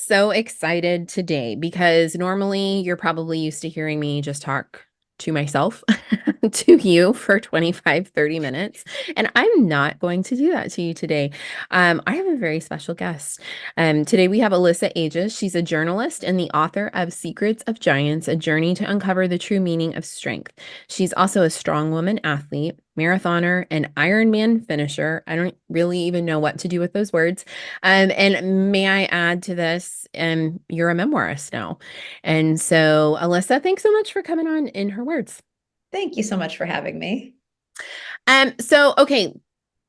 so excited today because normally you're probably used to hearing me just talk to myself, to you for 25, 30 minutes. And I'm not going to do that to you today. I have a very special guest. Today we have Alyssa Ages. She's a journalist and the author of Secrets of Giants, A Journey to Uncover the True Meaning of Strength. She's also a strong woman athlete, marathoner, and Ironman finisher. I don't really even know what to do with those words. And may I add to this, you're a memoirist now. And so, Alyssa, thanks so much for coming on In Her Words. Thank you so much for having me. Okay,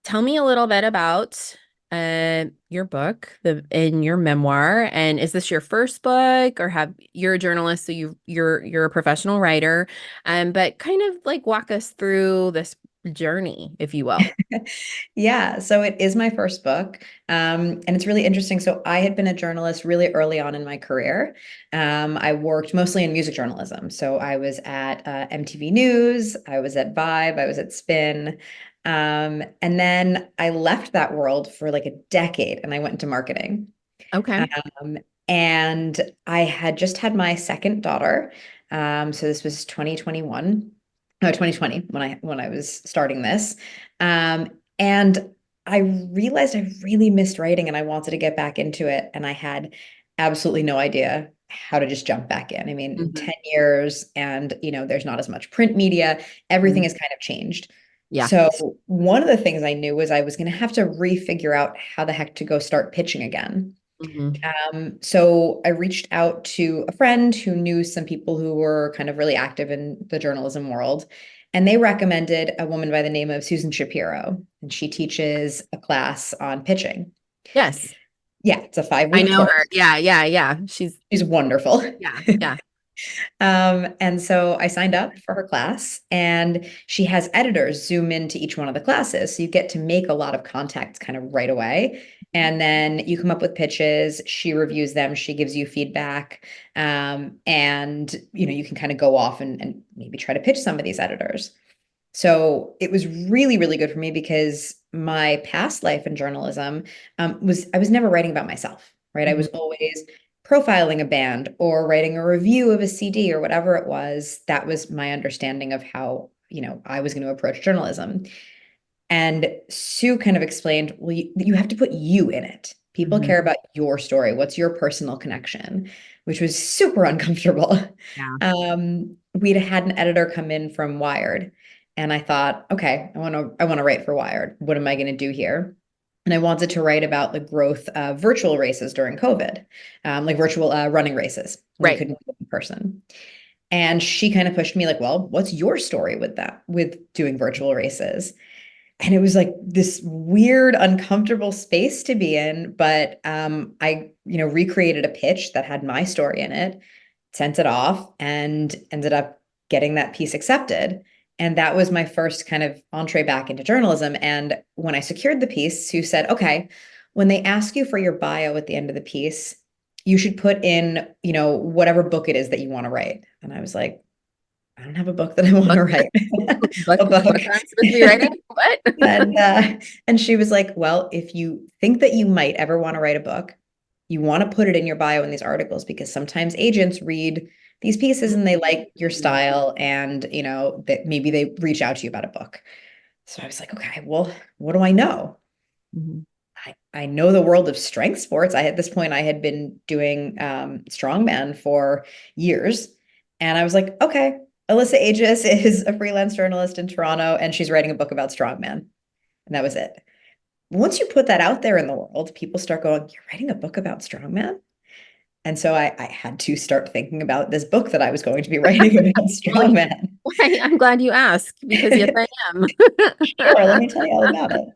tell me a little bit about your book, the in your memoir. And is this your first book, or have you're a journalist, so you're a professional writer? But kind of like walk us through this journey, if you will. Yeah, so it is my first book. And it's really interesting. So I had been a journalist really early on in my career. I worked mostly in music journalism. So I was at MTV News, I was at Vibe, I was at Spin. And then I left that world for like a decade and I went into marketing. Okay. Um, and I had just had my second daughter. So this was 2021, no, 2020 when I was starting this. And I realized I really missed writing and I wanted to get back into it. And I had absolutely no idea how to just jump back in. I mean, Mhm. 10 years and there's not as much print media. Everything Mhm. has kind of changed. Yeah. So one of the things I knew was I was going to have to refigure out how the heck to go start pitching again. Mhm. So I reached out to a friend who knew some people who were kind of really active in the journalism world. And they recommended a woman by the name of Susan Shapiro. And she teaches a class on pitching. Yes. Yeah, it's a five I week know course. her. Yeah, yeah, yeah. She's wonderful. Yeah, yeah. And so I signed up for her class, and she has editors zoom into each one of the classes. So you get to make a lot of contacts kind of right away. And then you come up with pitches, she reviews them, she gives you feedback. And you can kind of go off and maybe try to pitch some of these editors. So it was really, really good for me because my past life in journalism was I was never writing about myself, right? I Mhm. was always profiling a band or writing a review of a CD or whatever it was. That was my understanding of how, I was going to approach journalism. And Sue kind of explained, well, you have to put you in it. People Mhm. care about your story. What's your personal connection? Which was super uncomfortable. Yeah. We'd had an editor come in from Wired, and I thought, okay, I want to write for Wired. What am I going to do here? And I wanted to write about the growth of virtual races during COVID, like virtual running races when you Right. couldn't go in person. And she kind of pushed me like, well, what's your story with that, with doing virtual races? And it was like this weird, uncomfortable space to be in. But I, recreated a pitch that had my story in it, sent it off, and ended up getting that piece accepted. And that was my first kind of entree back into journalism. And when I secured the piece, Sue said, okay, when they ask you for your bio at the end of the piece, you should put in, whatever book it is that you want to write. And I was like, I don't have a book that I want Book, to write. book, A book. book I'm supposed to be writing? What? And she was like, well, if you think that you might ever want to write a book, you want to put it in your bio in these articles because sometimes agents read these pieces and they like your Mhm. style and that maybe they reach out to you about a book. So I was like, okay, well, what do I know? Mhm. I know the world of strength sports. At this point I had been doing strongman for years. And I was like, okay, Alyssa Ages is a freelance journalist in Toronto and she's writing a book about strongman. And that was it. Once you put that out there in the world, people start going, you're writing a book about strongman? And so I had to start thinking about this book that I was going to be writing about Well, strongman. I'm glad you asked because yes, I am. Sure, let me tell you all about it.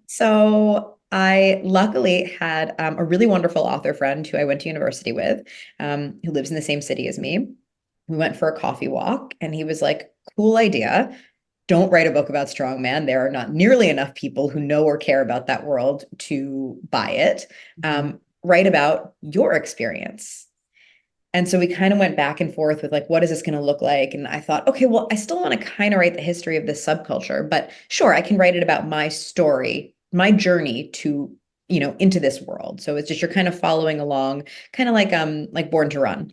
So I luckily had a really wonderful author friend who I went to university with, who lives in the same city as me. We went for a coffee walk, and he was like, cool idea. Don't write a book about strongman. There are not nearly enough people who know or care about that world to buy it. Mhm. Write about your experience. And so we kind of went back and forth with like, what is this going to look like? And I thought, okay, well, I still want to kind of write the history of this subculture, but sure, I can write it about my story, my journey to into this world. So it's just you're kind of following along, kind of like Born to Run,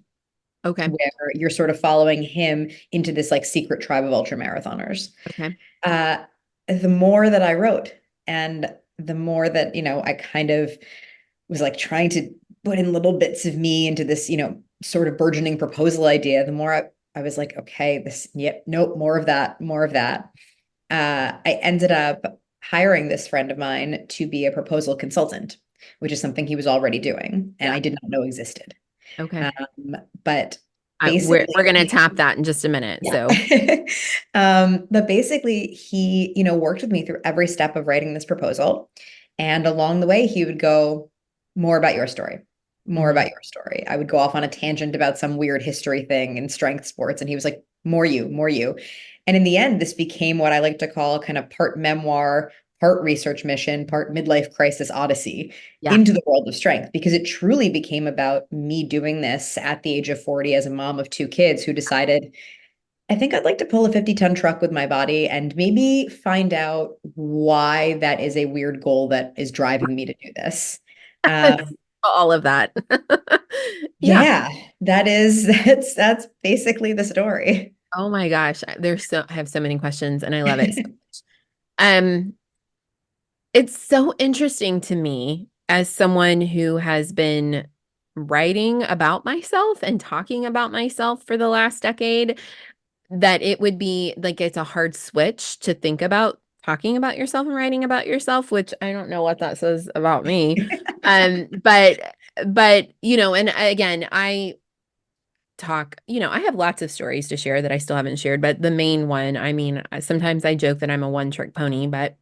Okay. where you're sort of following him into this like secret tribe of ultra marathoners. Okay. Uh, the more that I wrote and the more that, I kind of was like trying to put in little bits of me into this, sort of burgeoning proposal idea, the more I was like, okay, this, yep, nope, more of that, more of that. I ended up hiring this friend of mine to be a proposal consultant, which is something he was already doing and Yeah. I did not know existed. Okay. But We're basically, gonna tap that in just a minute. yeah. So, But basically, he, worked with me through every step of writing this proposal. And along the way, he would go, more about your story, more mhm. about your story. I would go off on a tangent about some weird history thing in strength sports. And he was like, more you, more you. And in the end, this became what I like to call kind of part memoir, part research mission, part midlife crisis odyssey Yeah. into the world of strength, because it truly became about me doing this at the age of 40 as a mom of two kids who decided, I think I'd like to pull a 50-ton truck with my body and maybe find out why that is a weird goal that is driving me to do this. Um, All of that. Yeah. yeah, that's basically the story. Oh my gosh. I have so many questions and I love it so much. Um, it's so interesting to me as someone who has been writing about myself and talking about myself for the last decade that it would be like it's a hard switch to think about talking about yourself and writing about yourself, which I don't know what that says about me. But and again, I have lots of stories to share that I still haven't shared, but the main one, I mean, sometimes I joke that I'm a one-trick pony, but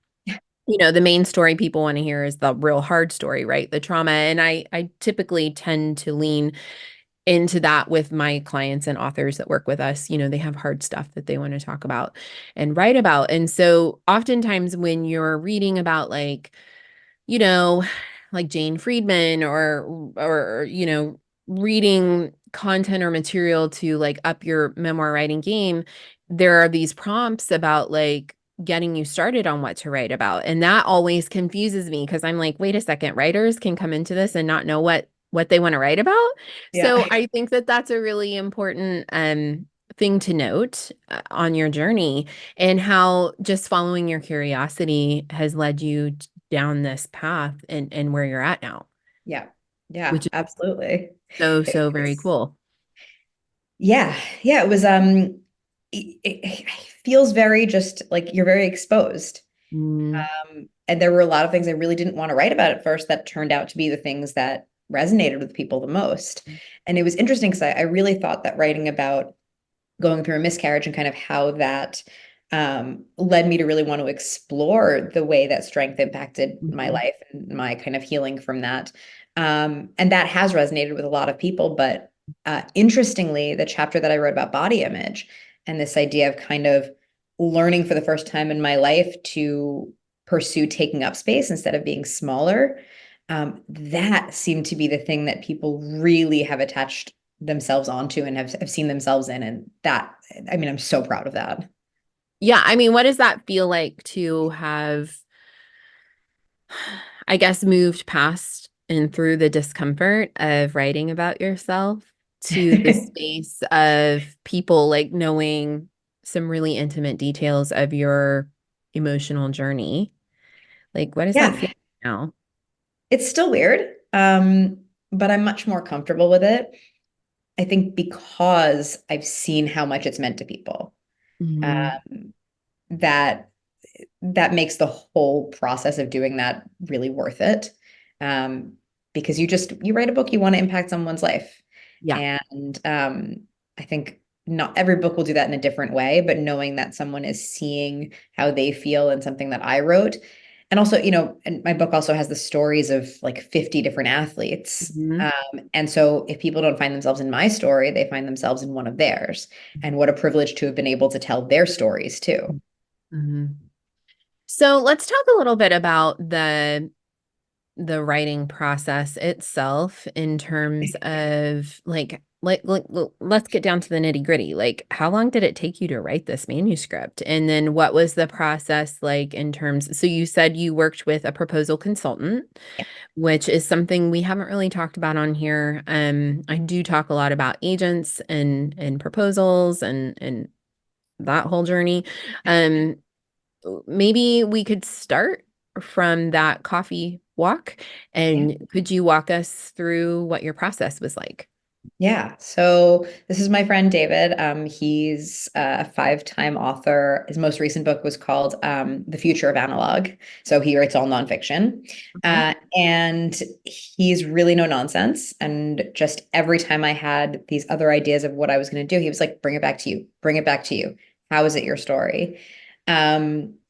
the main story people want to hear is the real hard story, right? The trauma. And I typically tend to lean into that with my clients and authors that work with us. They have hard stuff that they want to talk about and write about. And so oftentimes when you're reading about you know, like Jane Friedman or reading content or material to like up your memoir writing game, there are these prompts about like getting you started on what to write about. And that always confuses me because I'm like, wait a second, writers can come into this and not know what they want to write about. Yeah. So I think that that's a really important thing to note on your journey and how just following your curiosity has led you down this path and where you're at now, Yeah. Yeah, which is absolutely. so, It so very was, cool. yeah. Yeah, it was it feels very just like you're very exposed. Mm, And there were a lot of things I really didn't want to write about at first that turned out to be the things that resonated with people the most. And it was interesting because I really thought that writing about going through a miscarriage and kind of how that led me to really want to explore the way that strength impacted my mhm, life and my kind of healing from that. And that has resonated with a lot of people. But interestingly, the chapter that I wrote about body image and this idea of kind of learning for the first time in my life to pursue taking up space instead of being smaller, that seemed to be the thing that people really have attached themselves onto and have seen themselves in. And that, I mean, I'm so proud of that. yeah, I mean, what does that feel like to have, I guess, moved past and through the discomfort of writing about yourself to the space of people like knowing some really intimate details of your emotional journey? Like, what does that Yeah, feel now? it's still weird, but I'm much more comfortable with it. I think because I've seen how much it's meant to people. Mhm. Um, that that makes the whole process of doing that really worth it. Um, because you write a book, you want to impact someone's life. Yeah. And I think not every book will do that in a different way, but knowing that someone is seeing how they feel in something that I wrote. And also, and my book also has the stories of like 50 different athletes. Mhm. And so if people don't find themselves in my story, they find themselves in one of theirs. And what a privilege to have been able to tell their stories too. Mhm. So let's talk a little bit about the writing process itself in terms of like let's get down to the nitty-gritty. Like, how long did it take you to write this manuscript? And then what was the process like in terms, so you said you worked with a proposal consultant, Yeah. which is something we haven't really talked about on here. I do talk a lot about agents and proposals and that whole journey. Um, Maybe we could start from that coffee walk, Yeah. and could you walk us through what your process was like? Yeah. So this is my friend David. He's a five-time author. His most recent book was called The Future of Analog. So he writes all nonfiction. Okay. And he's really no nonsense. And just every time I had these other ideas of what I was going to do, he was like, bring it back to you. Bring it back to you. How is it your story?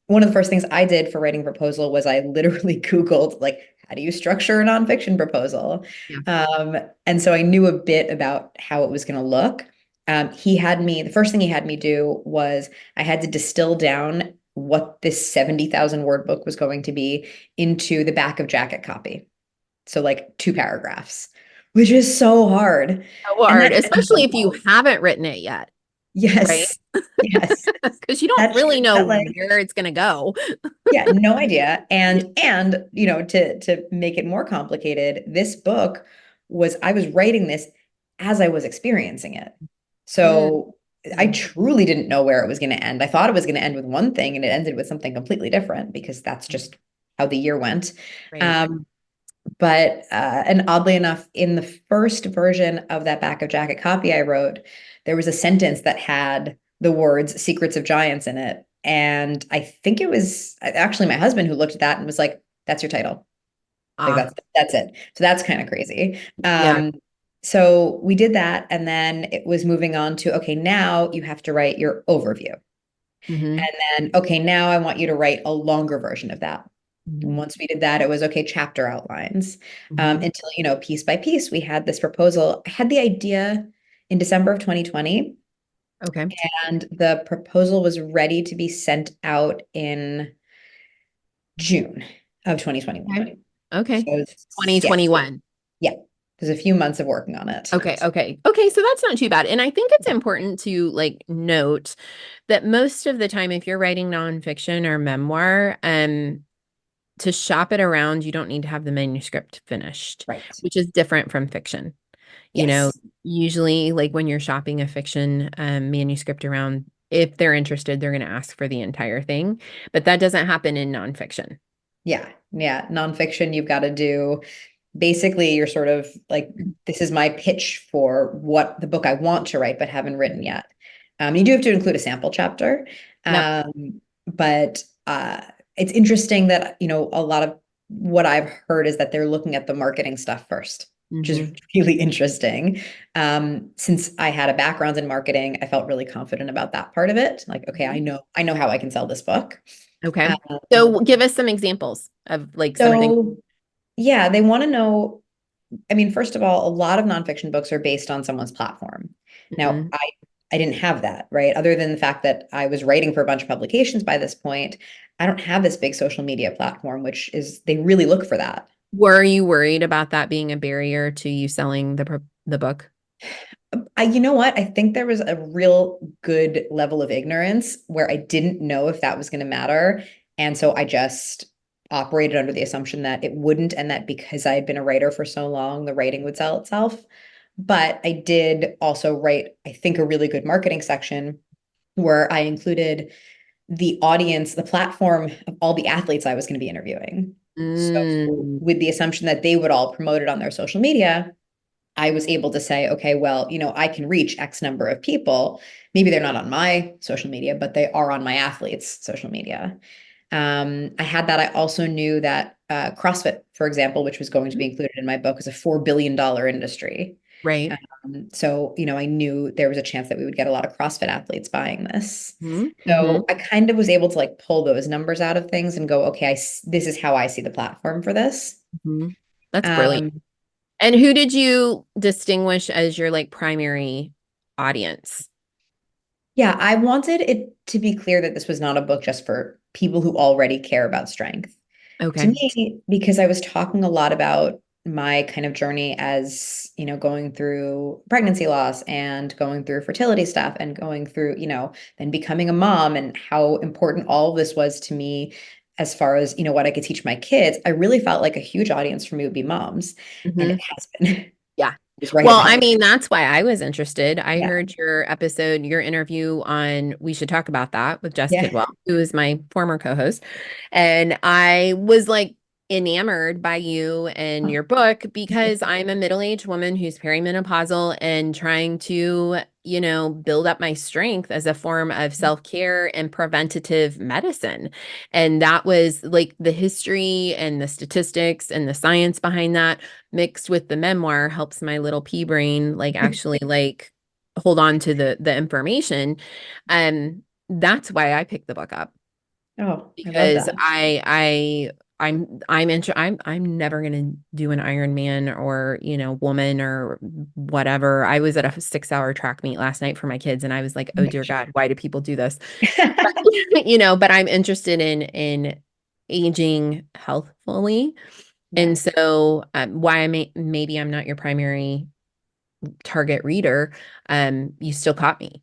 One of the first things I did for writing a proposal was I literally Googled, like, how do you structure a nonfiction proposal? Yeah. Um, and so I knew a bit about how it was going to look. The first thing he had me do was I had to distill down what this 70,000 word book was going to be into the back of jacket copy. So like two paragraphs, which is so hard. So And hard, that especially if you haven't written it yet, right? yes, yes, Because you don't that really shit, know that like, where it's going to go. yeah, no idea. Yeah. And to make it more complicated, this book was I was writing this as I was experiencing it. Mm, So I mm, truly didn't know where it was going to end. I thought it was going to end with one thing and it ended with something completely different because that's mm. just how the year went. Right. Um, and oddly enough, in the first version of that back of jacket copy I wrote, there was a sentence that had the words "Secrets of Giants" in it. And I think it was actually my husband who looked at that and was like, "That's your title. Like Ah, that's it." So that's kind of crazy. yeah. So we did that, and then it was moving on to, okay, now you have to write your overview. Hmm. And then, okay, now I want you to write a longer version of that. And Hmm. once we did that, it was okay, chapter outlines. Hmm. Until, piece by piece, we had this proposal. I had the idea in December of 2020, Okay. and the proposal was ready to be sent out in June of Okay. 2021. Okay. So, yeah, 2021. yeah, there's a few months of working on it. Okay, okay. Okay, so that's not too bad. And I think it's important to like note that most of the time if you're writing nonfiction or memoir, to shop it around, you don't need to have the manuscript finished, Right. which is different from fiction. You know, Yes. usually like when you're shopping a fiction manuscript around, if they're interested, they're going to ask for the entire thing, but that doesn't happen in nonfiction. Yeah. Yeah. Nonfiction, you've got to do basically you're sort of like, this is my pitch for what the book I want to write, but haven't written yet. You do have to include a sample chapter. Yep. But it's interesting that, a lot of what I've heard is that they're looking at the marketing stuff first, which is Hmm. really interesting. Since I had a background in marketing, I felt really confident about that part of it. Like, okay, I know how I can sell this book. Okay. Um, So give us some examples of like something. so yeah, they want to know. I mean, first of all, a lot of nonfiction books are based on someone's platform. Now, Mhm. I didn't have that, right? Other than the fact that I was writing for a bunch of publications by this point, I don't have this big social media platform, which is they really look for that. Were you worried about that being a barrier to you selling the book? You know what? I think there was a real good level of ignorance where I didn't know if that was going to matter. And so I just operated under the assumption that it wouldn't, and that because I had been a writer for so long, the writing would sell itself. But I did also write, I think, a really good marketing section where I included the audience, the platform of all the athletes I was going to be interviewing. So, Mm, with the assumption that they would all promote it on their social media, I was able to say, okay, well, I can reach X number of people. Maybe they're not on my social media, but they are on my athletes' social media. I had that. I also knew that CrossFit, for example, which was going to be included in my book, is a $4 billion industry. right. So, I knew there was a chance that we would get a lot of CrossFit athletes buying this. Hmm. Hmm. So I kind of was able to like pull those numbers out of things and go, okay, this is how I see the platform for this. Hmm. That's brilliant. Um, And who did you distinguish as your like primary audience? Yeah, I wanted it to be clear that this was not a book just for people who already care about strength. To Okay. me, because I was talking a lot about my kind of journey as, going through pregnancy loss and going through fertility stuff and going through, then becoming a mom and how important all of this was to me as far as, what I could teach my kids, I really felt like a huge audience for me would be moms. And Hmm. it has been. Yeah. It's right at Well, I home. mean, that's why I was interested. I Yeah. heard your episode, your interview on We Should Talk About That with Jess Yeah. Kidwell, who is my former co-host. And I was like enamored by you and Oh, your book because I'm a middle-aged woman who's perimenopausal and trying to, build up my strength as a form of self-care and preventative medicine. And that was like the history and the statistics and the science behind that mixed with the memoir helps my little pea brain like actually like hold on to the information. That's why I picked the book up oh, I love because that. I'm never gonna do an Ironman or woman or whatever. I was at a 6 hour track meet last night for my kids and I was like, oh dear God, why do people do this? But, but I'm interested in aging healthfully. And Yeah. so, why maybe I'm not your primary target reader, you still caught me,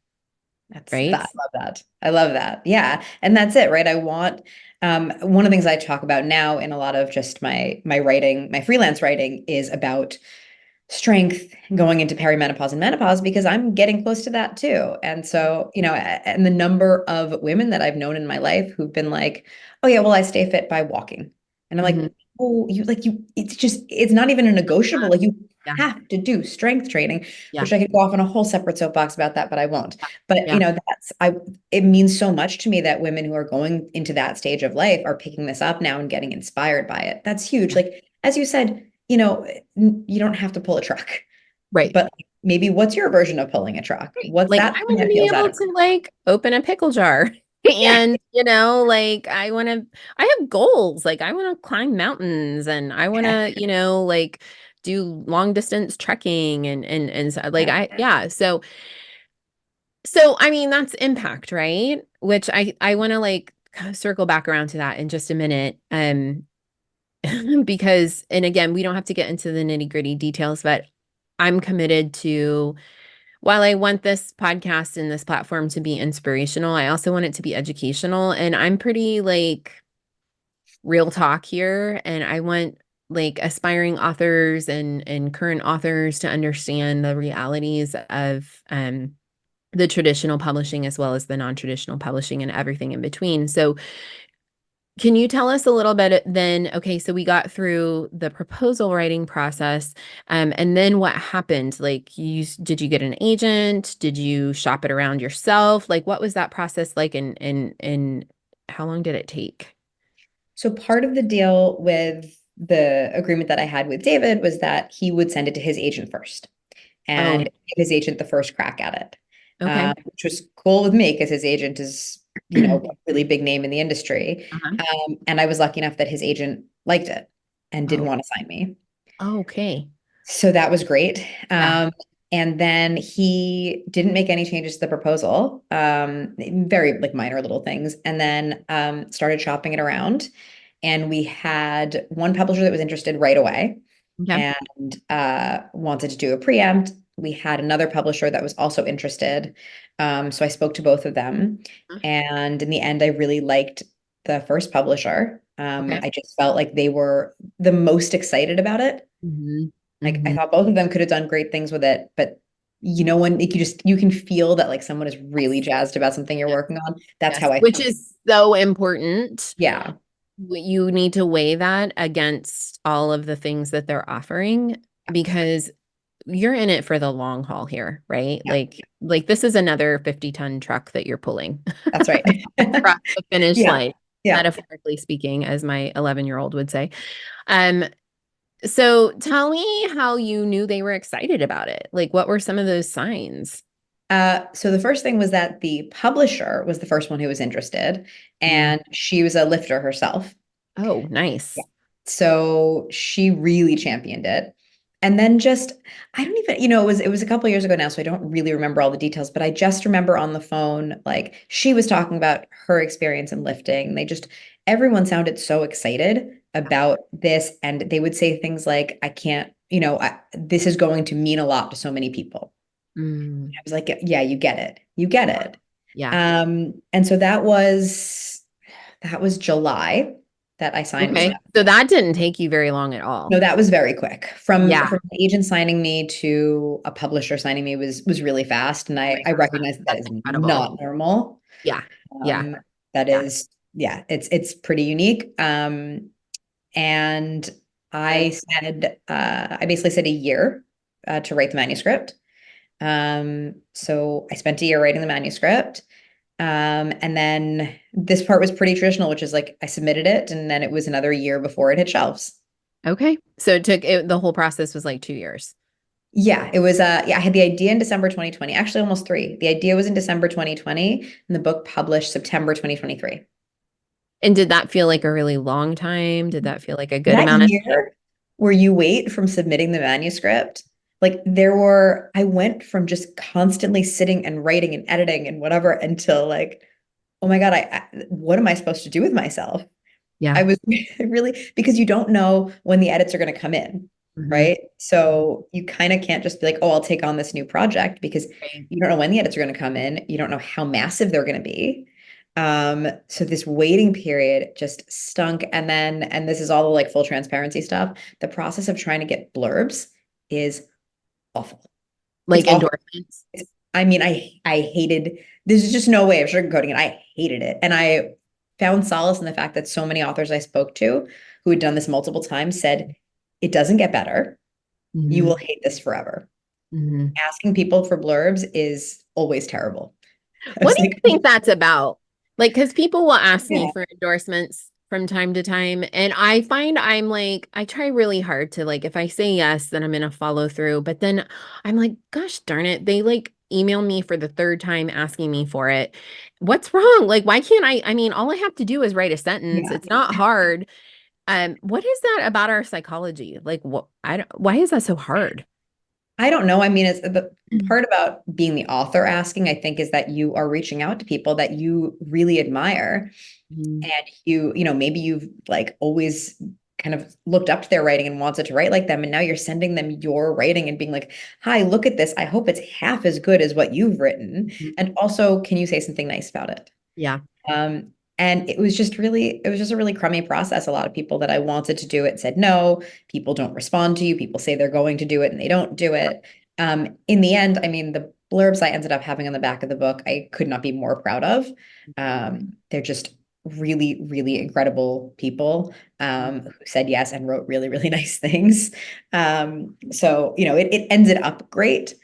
That's right? that. I love that. I love that. Yeah. And that's it, right? I want one of the things I talk about now in a lot of just my writing, my freelance writing is about strength going into perimenopause and menopause because I'm getting close to that too. And so, and the number of women that I've known in my life who've been like, oh yeah, well, I stay fit by walking. And I'm Hmm. like, oh, it's not even a negotiable. Like you Yeah, have to do strength training, yeah, which I could go off on a whole separate soapbox about that, but I won't. But yeah, it means so much to me that women who are going into that stage of life are picking this up now and getting inspired by it. That's huge. yeah. Like, as you said, you don't have to pull a truck, Right. but maybe what's your version of pulling a truck? Right. What's Like that I thing want to that be feels able adequate? to like open a pickle jar. Yeah. And like I have goals. Like I want to climb mountains and I want to, like do long distance trekking and so, like Yeah. yeah. So I mean that's impact, right? Which I want to like kind of circle back around to that in just a minute. Because and again, we don't have to get into the nitty-gritty details, but I'm committed to while I want this podcast and this platform to be inspirational, I also want it to be educational and I'm pretty like real talk here and I want like aspiring authors and current authors to understand the realities of the traditional publishing as well as the non-traditional publishing and everything in between. So, can you tell us a little bit then? Okay, so we got through the proposal writing process, and then what happened? Like, did you get an agent? Did you shop it around yourself? Like, what was that process like, and how long did it take? So part of the deal with the agreement that I had with David was that he would send it to his agent first Oh, and give his agent the first crack at it, okay. which was cool with me because his agent is, a really big name in the industry. Uh-huh. And I was lucky enough that his agent liked it and didn't Oh, want to sign me. okay. So that was great. Yeah. And then he didn't make any changes to the proposal, very like minor little things, and then started shopping it around. And we had one publisher that was interested right away Okay. and wanted to do a preempt. We had another publisher that was also interested. So I spoke to both of them. And in the end, I really liked the first publisher. Okay. I just felt like they were the most excited about it. Hmm. Like I Hmm. thought both of them could have done great things with it, but when you can feel that like someone is really Yes. jazzed about something you're Yes. working on. That's Yes. how I Which felt. is so important. Yeah, You need to weigh that against all of the things that they're offering because you're in it for the long haul here, right? yeah, Like this is another 50-ton truck that you're pulling that's right. across the finish Yeah, line, yeah. metaphorically speaking, as my 11-year-old would say. Um, so tell me how you knew they were excited about it. Like what were some of those signs? So the first thing was that the publisher was the first one who was interested, Mm. and she was a lifter herself. Oh, Yeah. nice. So she really championed it. And then just, I don't even, it was a couple years ago now, so I don't really remember all the details, but I just remember on the phone, like she was talking about her experience in lifting. Everyone sounded so excited about this, and they would say things like, I can't, this is going to mean a lot to so many people. Mm. I was like, yeah, you get it. You get it. Yeah. And so that was July that I signed with Okay. them. So that didn't take you very long at all. No, that was very quick. From Yeah. from the agent signing me to a publisher signing me was really fast. And Oh I my I gosh, recognize that that that's is incredible. not normal. Yeah. Yeah. Um, that Yeah. is, yeah, it's pretty unique. And I basically said a year to write the manuscript. So I spent a year writing the manuscript. And then this part was pretty traditional, which is like I submitted it, and then it was another year before it hit shelves. Okay. So the whole process was like 2 years. Yeah, it was yeah, I had the idea in December 2020, actually almost three. The idea was in December 2020, and the book published September 2023. And did that feel like a really long time? Did that feel like a good That amount of time? year where you wait from submitting the manuscript, like I went from just constantly sitting and writing and editing and whatever until like, oh my God, what am I supposed to do with myself? Yeah. I was really, because you don't know when the edits are going to come in, Hmm. right? So you kind of can't just be like, oh, I'll take on this new project, because Right. you don't know when the edits are going to come in. You don't know how massive they're going to be. So this waiting period just stunk. And this is all like full transparency stuff. The process of trying to get blurbs is awful. It's Like awful. endorsements. I mean, I hated, there's just no way of sugarcoating it. I hated it. And I found solace in the fact that so many authors I spoke to who had done this multiple times said, it doesn't get better. You Hmm. will hate this forever. Hmm. Asking people for blurbs is always terrible. I What was do you like, think that's about? Like, because people will ask me yeah, for endorsements from time to time, and I find I'm like, I try really hard to like, if I say yes, then I'm gonna follow through. But then I'm like, gosh darn it, they like email me for the third time asking me for it. What's wrong? Like, why can't I? I mean, all I have to do is write a sentence. yeah. It's not hard. What is that about our psychology? Like, what I don't, why is that so hard? I don't know. I mean, it's the Mhm. part about being the author asking, I think, is that you are reaching out to people that you really admire. And maybe you've like always kind of looked up to their writing and wanted to write like them. And now you're sending them your writing and being like, hi, look at this. I hope it's half as good as what you've written. Mhm. And also, can you say something nice about it? Yeah. Um, and it was just a really crummy process. A lot of people that I wanted to do it said no. People don't respond to you. People say they're going to do it and they don't do it. In the end, I mean, the blurbs I ended up having on the back of the book, I could not be more proud of. They're just really, really incredible people who said yes and wrote really, really nice things. So, it ended up great,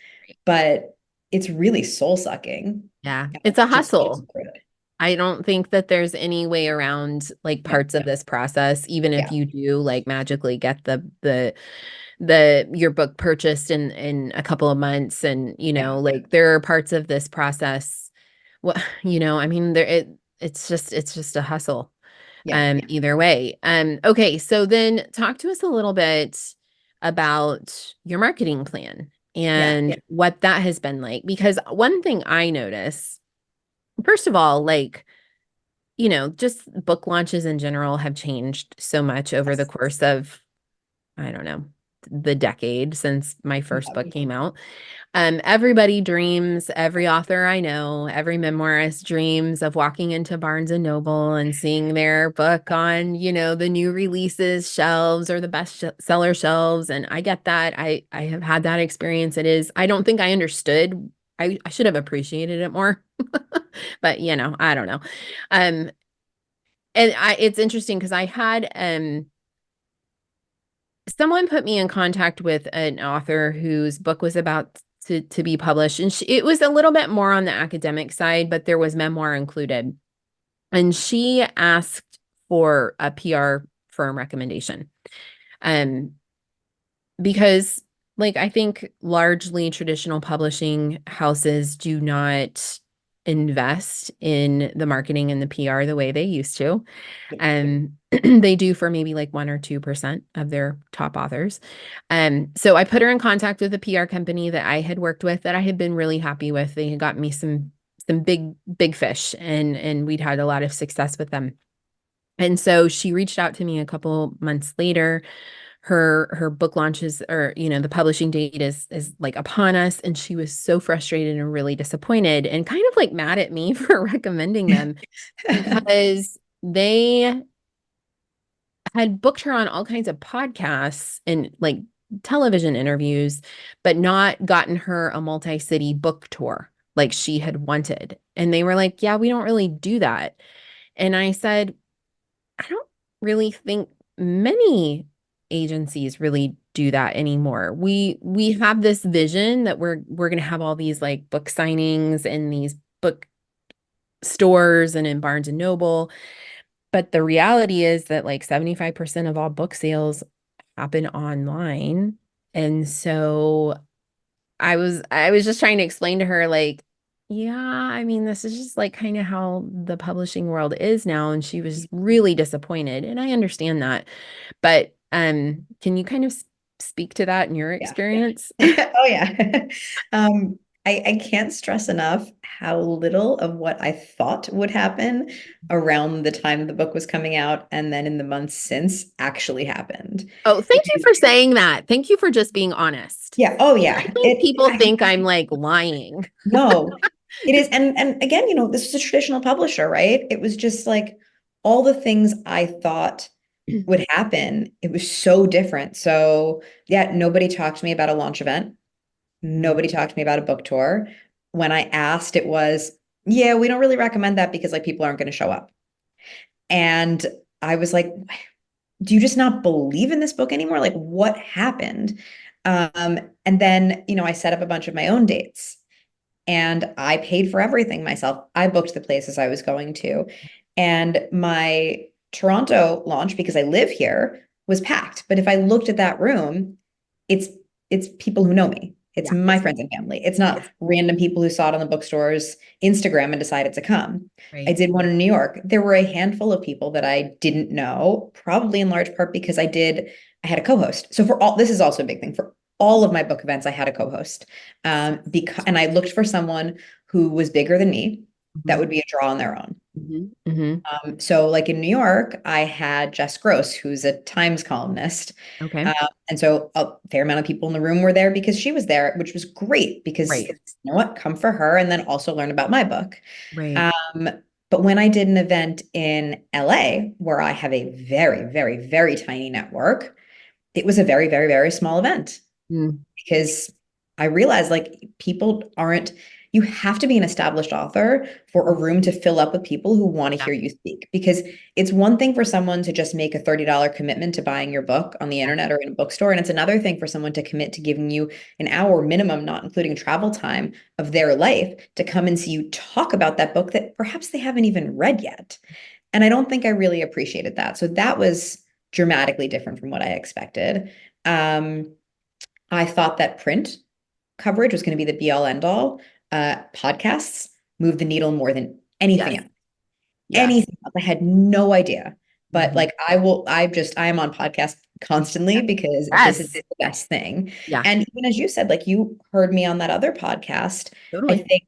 but it's really soul sucking. Yeah. It's a Just hustle. good. I don't think that there's any way around like No. parts of this process, even if Yeah. you do like magically get the your book purchased in a couple of months and Yeah. like there are parts of this process what I mean it's just a hustle Yeah. either way. Okay, so then talk to us a little bit about your marketing plan Yeah. and what that has been like because one thing I notice first of all like just book launches in general have changed so much over the Yes. course of, I don't know, the decade since my first Yeah. book came out. Everybody dreams, every author I know, every memoirist dreams of walking into Barnes and Noble and seeing their book on, the new releases shelves or the seller shelves. And I get that. I have had that experience. I don't think I understood. I should have appreciated it more. But I don't know. Um, and it's interesting because I had someone put me in contact with an author whose book was about to be published, and it was a little bit more on the academic side, but there was memoir included. And she asked for a PR firm recommendation. Um, because like I think largely traditional publishing houses do not invest in the marketing and the PR the way they used to. Yeah. And they do for maybe like 1 or 2% of their top authors. So I put her in contact with a PR company that I had worked with that I had been really happy with. They had got me some big fish and we'd had a lot of success with them. And so she reached out to me a couple months later. Her book launches, or the publishing date is like upon us, and she was so frustrated and really disappointed and kind of like mad at me for recommending them because they had booked her on all kinds of podcasts and like television interviews, but not gotten her a multi-city book tour like she had wanted. And they were like, "Yeah, we don't really do that." And I said, "I don't really think many agencies really do that anymore. We have this vision that we're going to have all these like book signings in these book stores and in Barnes and Noble, but the reality is that like 75% of all book sales happen online." And so I was just trying to explain to her like, yeah, I mean, this is just like kind of how the publishing world is now. And she was really disappointed. And I understand that. But can you kind of speak to that in your Yeah. experience? Oh yeah. I can't stress enough how little of what I thought would happen around the time the book was coming out and then in the months since actually happened. Oh, thank you Because for saying that. Thank you for just being honest. yeah, oh I yeah. think people think I'm like lying. No, it is. And again, this was a traditional publisher, right? It was just like all the things I thought would happen. It was so different. So yeah, nobody talked to me about a launch event. Mm, Nobody talked to me about a book tour. When I asked, it was, yeah, we don't really recommend that because like people aren't going to show up. And I was like, do you just not believe in this book anymore? Like what happened? And then, I set up a bunch of my own dates and I paid for everything myself. I booked the places I was going to. And my Toronto launch, because I live here, was packed. But if I looked at that room, it's it's people who know me. It's yeah. my friends and family. It's not Yes. random people who saw it on the bookstore's Instagram and decided to come. I Right. did one in New York. There were a handful of people that I didn't know, probably in large part because I had a co-host. So for all, this is also a big thing. For all of my book events, I had a co-host. And I looked for someone who was bigger than me that Mhm, would be a draw on their own. mhm, mhm. So like in New York, I had Jess Gross, who's a Times columnist. Okay. And so a fair amount of people in the room were there because she was there, which was great because Right. you know what, come for her and then also learn about my book. Right. Um, but when I did an event in LA, where I have a very, very, very tiny network, it was a very, very, very small event Mm, because I realized like people aren't, you have to be an established author for a room to fill up with people who want to yeah. hear you speak. Because it's one thing for someone to just make a $30 commitment to buying your book on the Yeah. internet or in a bookstore. And it's another thing for someone to commit to giving you an hour minimum, not including travel time of their life to come and see you talk about that book that perhaps they haven't even read yet. And I don't think I really appreciated that. So that was dramatically different from what I expected. Um, I thought that print coverage was going to be the be all end all. Podcasts move the needle more than anything Yes. else. Yes. Anything else. I had no idea. But Mhm. like I am on podcast constantly because this is Yes. the best thing. Yeah. And even as you said, like you heard me on that other podcast, I Totally. think,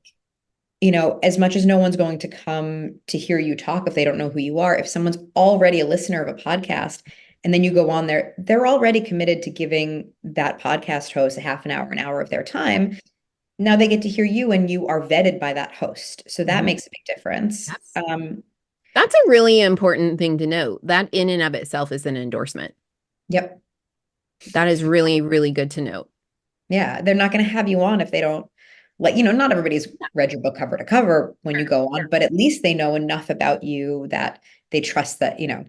as much as no one's going to come to hear you talk if they don't know who you are, if someone's already a listener of a podcast and then you go on there, they're already committed to giving that podcast host a half an hour of their time. Now they get to hear you and you are vetted by that host. So that Mhm. makes a big difference. Yes. That's a really important thing to note. That in and of itself is an endorsement. Yep. That is really, really good to note. Yeah. They're not going to have you on if they don't like, not everybody's Yeah. read your book cover to cover when you Sure. go Sure. on, but at least they know enough about you that they trust that, the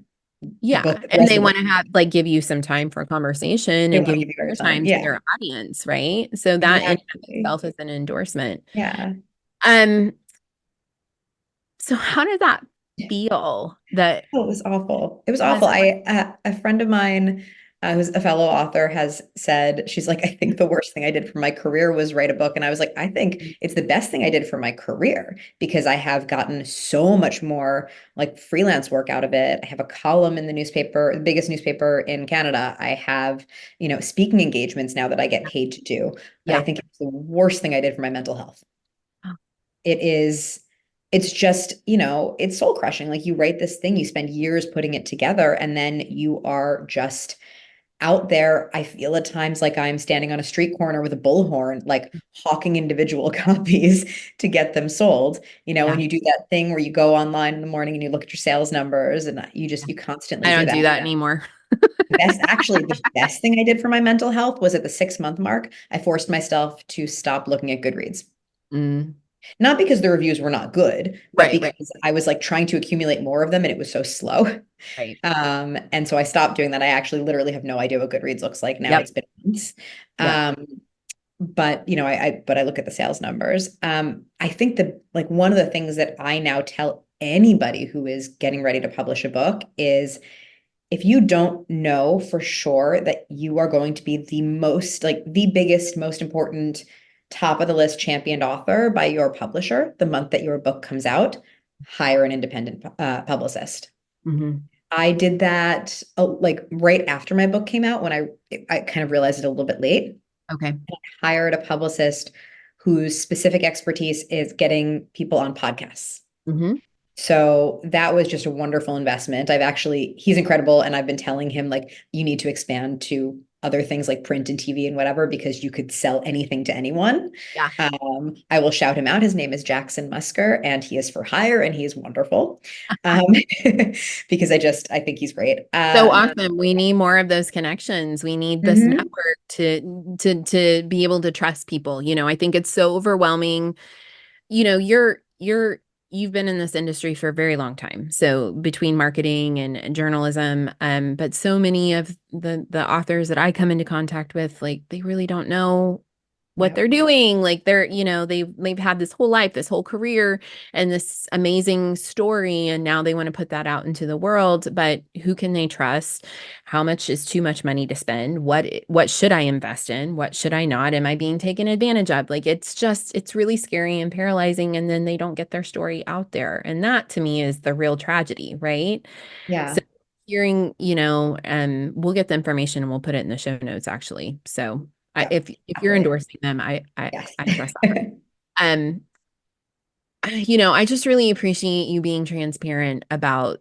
Yeah. book, the And rest they of the want book, to have like give you some time for conversation they and want give to you give you their their time. time to Yeah. their audience, right? So that in and of Exactly. itself is an endorsement. Yeah. Um, so how did that feel that Oh, it was awful. It was awful. was A friend of mine, who's a fellow author, has said, she's like, I think the worst thing I did for my career was write a book. And I was like, I think it's the best thing I did for my career because I have gotten so much more like freelance work out of it. I have a column in the newspaper, the biggest newspaper in Canada. I have, speaking engagements now that I get paid to do. But I yeah. think it's the worst thing I did for my mental health. Oh, It is. it's just, it's soul crushing. Like you write this thing, you spend years putting it together, and then you are just out there. I feel at times like I'm standing on a street corner with a bullhorn, like hawking individual copies to get them sold. When Yeah. you do that thing where you go online in the morning and you look at your sales numbers and you constantly I do don't do that. that anymore. The best thing I did for my mental health was at the 6 month mark, I forced myself to stop looking at Goodreads. Mm, Not because the reviews were not good, but right, right, because I was like trying to accumulate more of them and it was so slow. right. And so I stopped doing that. I actually literally have no idea what Goodreads looks like now. Yep. It's been months. Yep. Um, but I look at the sales numbers. I think that like one of the things that I now tell anybody who is getting ready to publish a book is if you don't know for sure that you are going to be the most, like the biggest, most important, top of the list championed author by your publisher the month that your book comes out, hire an independent publicist. Hmm. I did that like right after my book came out when I kind of realized it a little bit late. Okay. I hired a publicist whose specific expertise is getting people on podcasts. Hmm. So that was just a wonderful investment. He's incredible. And I've been telling him, like, you need to expand to other things like print and TV and whatever, because you could sell anything to anyone. Yeah. I will shout him out. His name is Jackson Musker, and he is for hire, and he is wonderful. Um, because I think he's great. So awesome. We need more of those connections. We need this Mhm. network to be able to trust people. I think it's so overwhelming. You've been in this industry for a very long time. So between marketing and journalism, but so many of the authors that I come into contact with, like they really don't know what Yeah. they're doing. Like they've had this whole life, this whole career and this amazing story, and now they want to put that out into the world, but who can they trust? How much is too much money to spend? What should I invest in? What should I not? Am I being taken advantage of? Like it's really scary and paralyzing, and then they don't get their story out there. And that to me is the real tragedy, right? So Yeah. hearing, we'll get the information and we'll put it in the show notes actually. So Yeah. if you're Happily. endorsing them, Yes. I trust that. Um, I just really appreciate you being transparent about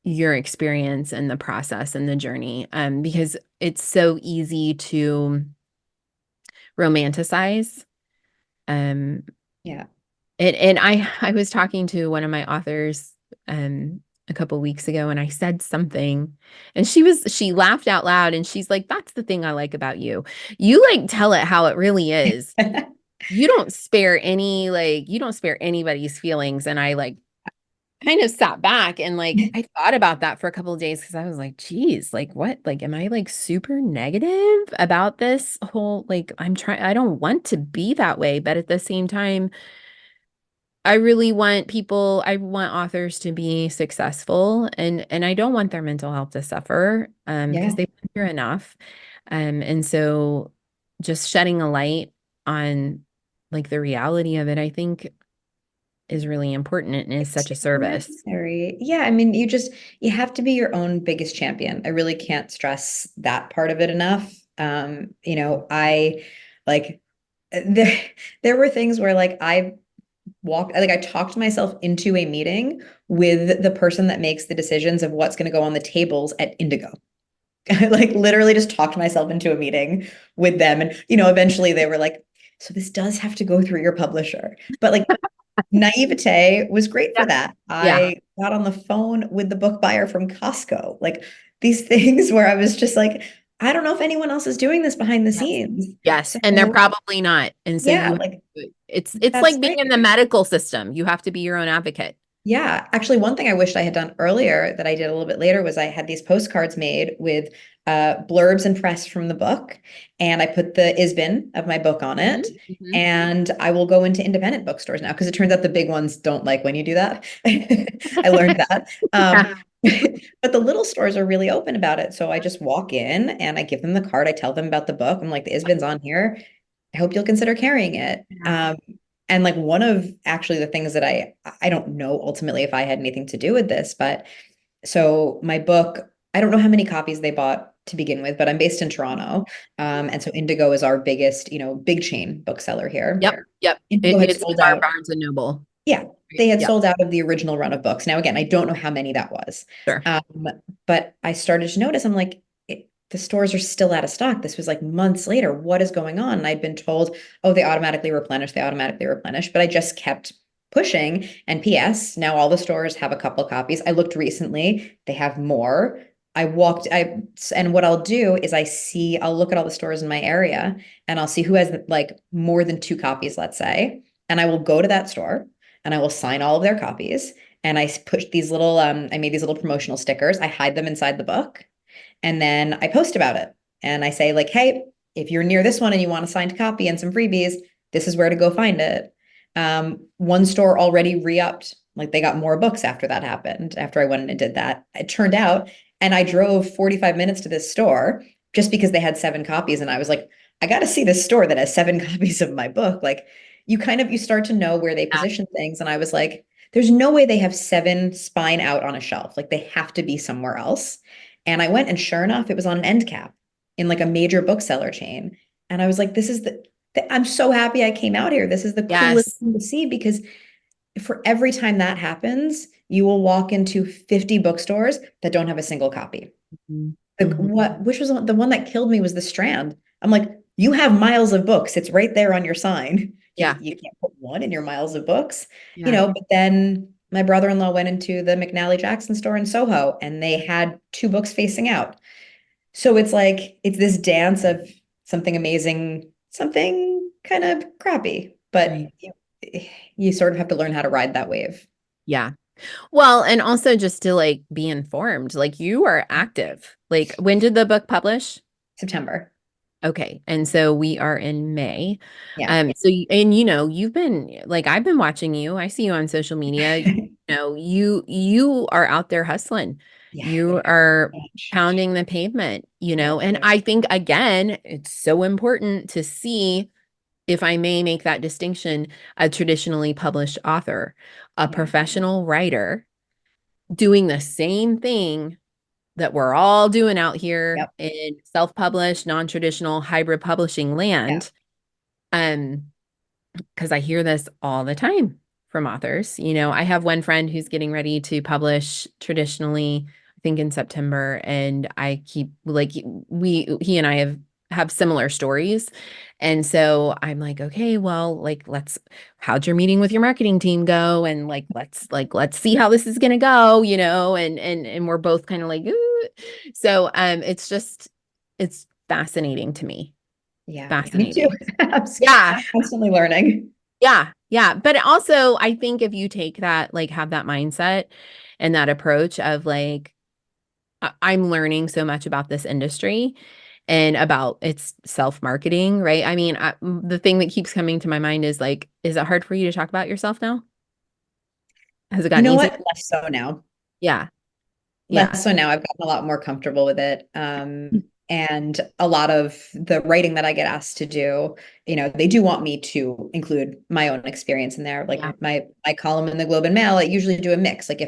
your experience and the process and the journey. Because it's so easy to romanticize. Um, Yeah. and I was talking to one of my authors a couple weeks ago, and I said something, and she laughed out loud, and she's like, "That's the thing I like about you. You like tell it how it really is. You don't spare anybody's feelings." And I like kind of sat back and like I thought about that for a couple of days because I was like, geez, like what? Like, am I like super negative about this whole like I don't want to be that way, but at the same time, I want authors to be successful, and I don't want their mental health to suffer because Yeah. they've been through enough. And so just shedding a light on like the reality of it, I think is really important and is It's such a super service. necessary. Yeah, I mean, you have to be your own biggest champion. I really can't stress that part of it enough. I like there there were things where like I talked myself into a meeting with the person that makes the decisions of what's going to go on the tables at Indigo. I like literally just talked myself into a meeting with them. And, eventually they were like, so this does have to go through your publisher. But like naivete was great Yeah. for that. Yeah. I got on the phone with the book buyer from Costco. Like these things where I was just like, I don't know if anyone else is doing this behind the Yes. scenes. Yes. So And they're probably not. And so yeah, like it's that's like being in great. the medical system. You have to be your own advocate. Yeah, actually, one thing I wished I had done earlier that I did a little bit later was I had these postcards made with blurbs and press from the book, and I put the ISBN of my book on Mhm. it. Mhm. And I will go into independent bookstores now because it turns out the big ones don't like when you do that. I learned that. Yeah. But the little stores are really open about it. So I just walk in and I give them the card. I tell them about the book. I'm like, the ISBN's on here. I hope you'll consider carrying it. Yeah. And like one of actually the things that I don't know ultimately if I had anything to do with this, but so my book, I don't know how many copies they bought to begin with, but I'm based in Toronto. And so Indigo is our biggest, big chain bookseller here. Yep. Yep. Indigo had It's sold our out. Barnes and Noble. Yeah, they had Yeah, sold out of the original run of books. Now, again, I don't know how many that was. sure. But I started to notice, I'm like, the stores are still out of stock. This was like months later. What is going on? And I'd been told, oh, they automatically replenish, they automatically replenish. But I just kept pushing. And PS, now all the stores have a couple copies. I looked recently, they have more. And what I'll do is I'll look at all the stores in my area and I'll see who has like more than two copies, let's say. And I will go to that store and I will sign all of their copies. And I made these little promotional stickers. I hide them inside the book. And then I post about it. And I say, like, hey, if you're near this one and you want a signed copy and some freebies, this is where to go find it. One store already re-upped, like they got more books after that happened, after I went and did that. It turned out, and I drove 45 minutes to this store just because they had seven copies. And I was like, I got to see this store that has seven copies of my book. Like you start to know where they Yeah. position things. And I was like, there's no way they have seven spine out on a shelf. Like they have to be somewhere else. And I went and sure enough, it was on an end cap in like a major bookseller chain. And I was like, I'm so happy I came out here. This is the coolest Yes. thing to see because for every time that happens, you will walk into 50 bookstores that don't have a single copy. Mhm. Which was the one that killed me was the Strand. I'm like, you have miles of books. It's right there on your sign. Yeah. You can't put one in your miles of books, Yeah. but then my brother-in-law went into the McNally Jackson store in Soho and they had two books facing out. So it's like, it's this dance of something amazing, something kind of crappy, but Right. you sort of have to learn how to ride that wave. Yeah. Well, and also just to like be informed, like you are active. Like when did the book publish? September. Okay. And so we are in May. Yeah. And you've been like I've been watching you. I see you on social media. You are out there hustling. Yeah. You are pounding the pavement, Yep. and I think again, it's so important to see, if I may make that distinction, a traditionally published author, a Yeah. professional writer doing the same thing that we're all doing out here Yep. in self-published, non-traditional hybrid publishing Yeah. land. Um, because I hear this all the time from authors. I have one friend who's getting ready to publish traditionally, I think in September, and I keep like he and I have similar stories. And so I'm like, okay, well, like how'd your meeting with your marketing team go? And let's see how this is gonna go, and we're both kind of like, ooh. So it's fascinating to me. Yeah. Yeah. Me too. Fascinating. Yeah. Constantly learning. Yeah, yeah. But also, I think if you take that, like, have that mindset and that approach of like, I'm learning so much about this industry and about its self-marketing, right? I mean, the thing that keeps coming to my mind is like, is it hard for you to talk about yourself now? Has it You gotten know easier? what? Less so now. Yeah, yeah, Less so now. I've gotten a lot more comfortable with it. And a lot of the writing that I get asked to do, they do want me to include my own experience in there. Like yeah, my column in the Globe and Mail, I usually do a mix. Like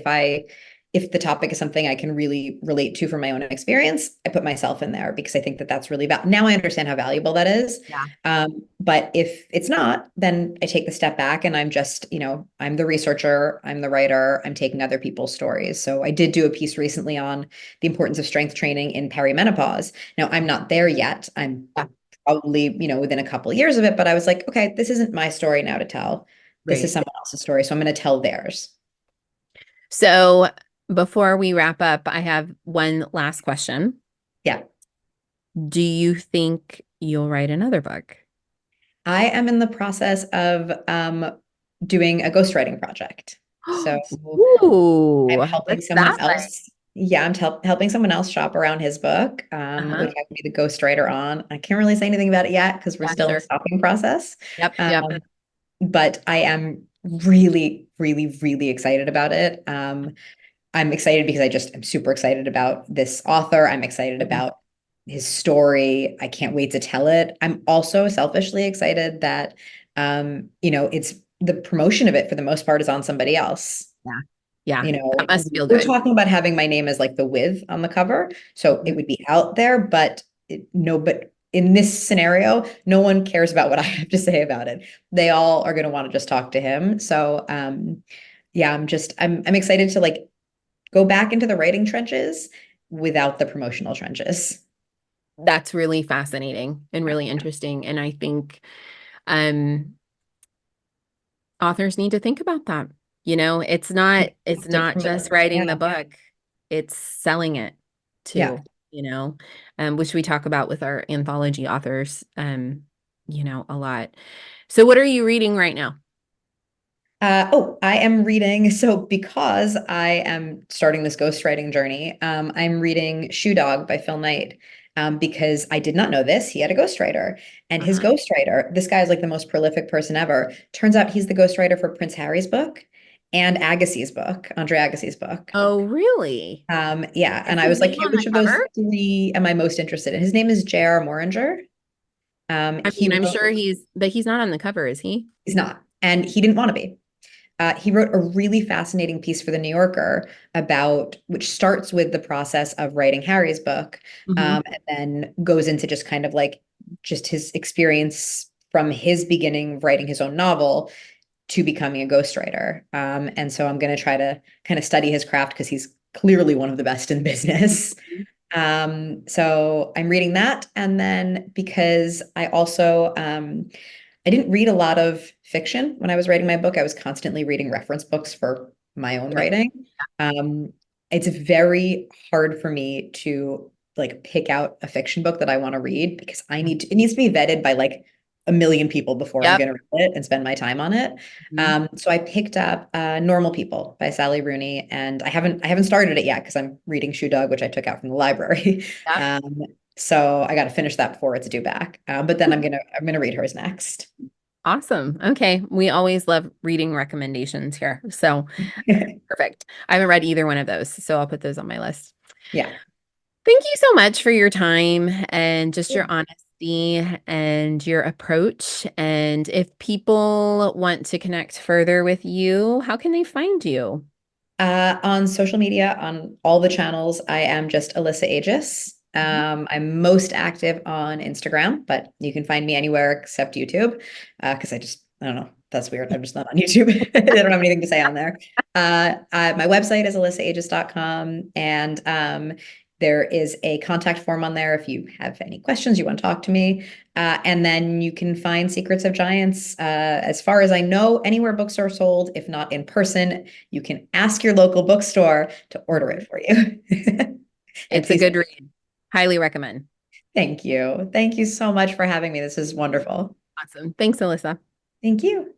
if the topic is something I can really relate to from my own experience, I put myself in there because I think that that's really now I understand how valuable that is. yeah. But if it's not, then I take the step back and I'm just, I'm the researcher, I'm the writer, I'm taking other people's stories. So I did do a piece recently on the importance of strength training in perimenopause. Now, I'm not there yet. I'm Yeah. probably, within a couple of years of it, but I was like, okay, this isn't my story now to tell. This is Right. someone else's story. So I'm going to tell theirs. So before we wrap up, I have one last question. Yeah. Do you think you'll write another book? I am in the process of doing a ghostwriting project. So I'm Ooh, helping what's someone that like? else. Yeah, helping someone else shop around his book, Uh-huh. which I can be the ghostwriter on. I can't really say anything about it yet because we're Yeah, still in the sure. stopping process. Yep, yep. Um, but I am really, really, really excited about it. I'm excited because I'm super excited about this author. I'm excited Mhm. about his story. I can't wait to tell it. I'm also selfishly excited that, it's the promotion of it for the most part is on somebody else. Yeah. Yeah. That must feel We're good. talking about having my name as like the with on the cover. So it Mhm. would be out there, but in this scenario, no one cares about what I have to say about it. They all are going to want to just talk to him. So, yeah, I'm excited to like go back into the writing trenches without the promotional trenches. That's really fascinating and really interesting. And I think um authors need to think about that. It's To not promote. just writing the Yeah. book, it's selling it Yeah. too, which we talk about with our anthology authors, a lot. So what are you reading right now? Oh, I am reading. So, because I am starting this ghostwriting journey, I'm reading Shoe Dog by Phil Knight. Because I did not know this. He had a ghostwriter, and his Uh-huh. ghostwriter, this guy is like the most prolific person ever. Turns out he's the ghostwriter for Prince Harry's book and Agassi's book, Andre Agassi's book. Oh, really? Yeah, Is and I his was like, name okay, on the which of those cover? three am I most interested in? His name is J.R. Moringer. I He mean, I'm wrote, sure but he's not on the cover, is he? he's not, and he didn't want to be. He wrote a really fascinating piece for the New Yorker about which starts with the process of writing Harry's book, Hmm. and then goes into just kind of like just his experience from his beginning writing his own novel to becoming a ghostwriter. And so I'm going to try to kind of study his craft because he's clearly one of the best in business. So I'm reading that, and then because I didn't read a lot of fiction when I was writing my book. I was constantly reading reference books for my own Right. writing. Um, it's very hard for me to like pick out a fiction book that I want to read because it needs to be vetted by like a million people before I'm Yep. going to read it and spend my time on it. Mhm. So I picked up Normal People by Sally Rooney, and I haven't started it yet because I'm reading Shoe Dog, which I took out from the library. Yep. Um, so I got to finish that before it's due back. But then I'm gonna read hers next. Awesome. Okay. We always love reading recommendations here. So perfect. I haven't read either one of those, so I'll put those on my list. Yeah. Thank you so much for your time and just your honesty and your approach. And if people want to connect further with you, how can they find you? On social media, on all the channels, I am just Alyssa Ages. Mhm. I'm most active on Instagram, but you can find me anywhere except YouTube, because I don't know, that's weird. I'm just not on YouTube. I don't have anything to say on there. My website is alyssaAges.com, and there is a contact form on there if you have any questions, you want to talk to me. And then you can find Secrets of Giants, as far as I know, anywhere books are sold, if not in person. You can ask your local bookstore to order it for you. And It's a please, good read. Highly recommend. thank you. Thank you so much for having me. This is wonderful. Awesome. Thanks, Alyssa. Thank you.